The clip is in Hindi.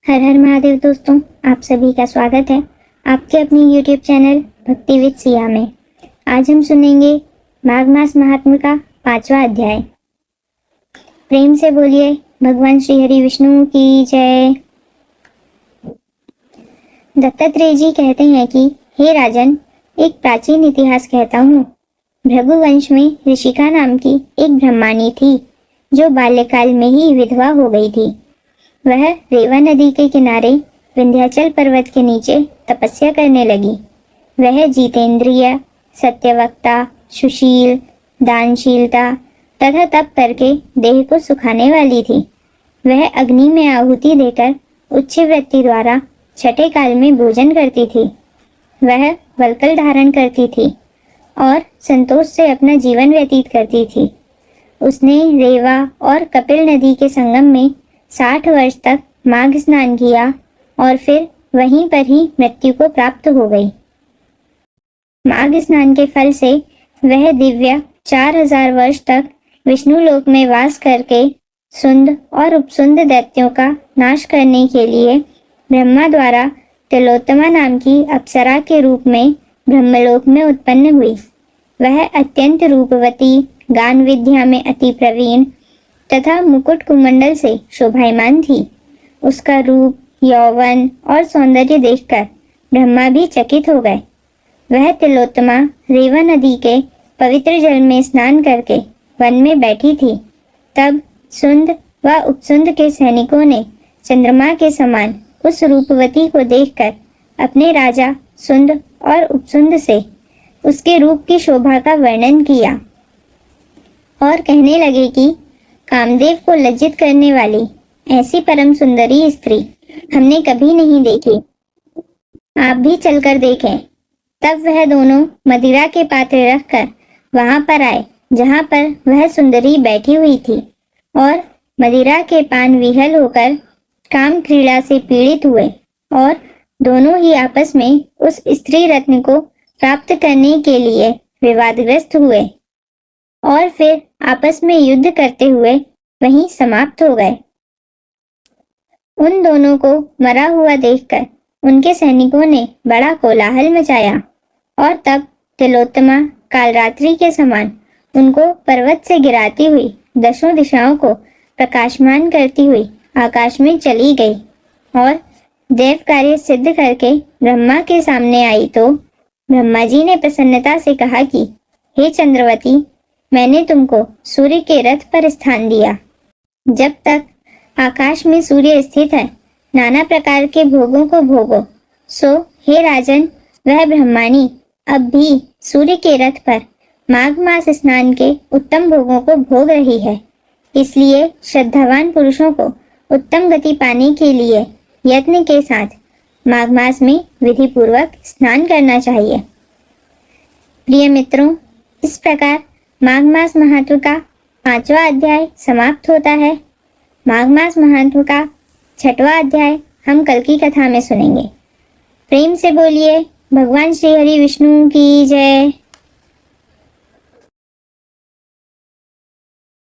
हर हर महादेव दोस्तों, आप सभी का स्वागत है आपके अपने YouTube चैनल भक्ति विद सिया में। आज हम सुनेंगे माघ मास महात्म्य का 5वां अध्याय। प्रेम से बोलिए भगवान श्री हरि विष्णु की जय। दत्तात्रेय जी कहते हैं कि हे राजन, एक प्राचीन इतिहास कहता हूँ। भृगुवंश में ऋषिका नाम की एक ब्रह्मानी थी जो बाल्यकाल में ही विधवा हो गई थी। वह रेवा नदी के किनारे विंध्याचल पर्वत के नीचे तपस्या करने लगी। वह जितेंद्रिय, सत्यवक्ता, सुशील, दानशीलता तथा तप करके देह को सुखाने वाली थी। वह अग्नि में आहुति देकर उच्च वृत्ति द्वारा छठे काल में भोजन करती थी। वह वल्कल धारण करती थी और संतोष से अपना जीवन व्यतीत करती थी। उसने रेवा और कपिल नदी के संगम में 60 वर्ष तक माघ स्नान किया और फिर वहीं पर ही मृत्यु को प्राप्त हो गई। माघ स्नान के फल से वह दिव्य 4000 वर्ष तक विष्णु लोक में वास करके सुंद और उपसुंद दैत्यों का नाश करने के लिए ब्रह्मा द्वारा तिलोत्तमा नाम की अप्सरा के रूप में ब्रह्मलोक में उत्पन्न हुई। वह अत्यंत रूपवती, गान विद्या में अति प्रवीण तथा मुकुट कुमंडल से शोभायमान थी। उसका रूप, यौवन और सौंदर्य देखकर ब्रह्मा भी चकित हो गए। वह तिलोत्तमा रेवा नदी के पवित्र जल में स्नान करके वन में बैठी थी। तब सुंद व उपसुंद के सैनिकों ने चंद्रमा के समान उस रूपवती को देखकर अपने राजा सुंद और उपसुंद से उसके रूप की शोभा का वर्णन किया और कहने लगे कि कामदेव को लज्जित करने वाली ऐसी परम सुंदरी स्त्री हमने कभी नहीं देखी। आप भी चलकर देखें। तब वह दोनों मदिरा के पात्र रखकर वहां पर आए जहां पर वह सुंदरी बैठी हुई थी और मदिरा के पान विहल होकर काम क्रीड़ा से पीड़ित हुए और दोनों ही आपस में उस स्त्री रत्न को प्राप्त करने के लिए विवादग्रस्त हुए और फिर आपस में युद्ध करते हुए वहीं समाप्त हो गए। उन दोनों को मरा हुआ देखकर उनके सैनिकों ने बड़ा कोलाहल मचाया और तब तिलोत्तमा कालरात्रि के समान उनको पर्वत से गिराती हुई दसों दिशाओं को प्रकाशमान करती हुई आकाश में चली गई और देव कार्य सिद्ध करके ब्रह्मा के सामने आई तो ब्रह्मा जी ने प्रसन्नता से कहा कि हे चंद्रवती, मैंने तुमको सूर्य के रथ पर स्थान दिया। जब तक आकाश में सूर्य स्थित है, नाना प्रकार के भोगों को भोगो। सो हे राजन, वह ब्रह्माणी अब भी सूर्य के रथ पर माघ मास स्नान के उत्तम भोगों को भोग रही है। इसलिए श्रद्धावान पुरुषों को उत्तम गति पाने के लिए यत्न के साथ माघ मास में विधि पूर्वक स्नान करना चाहिए। प्रिय मित्रों, इस प्रकार माघ मास महात्म्य का 5वां अध्याय समाप्त होता है। माघ मास महात्म्य का 6वां अध्याय हम कल की कथा में सुनेंगे। प्रेम से बोलिए भगवान श्री हरि विष्णु की जय।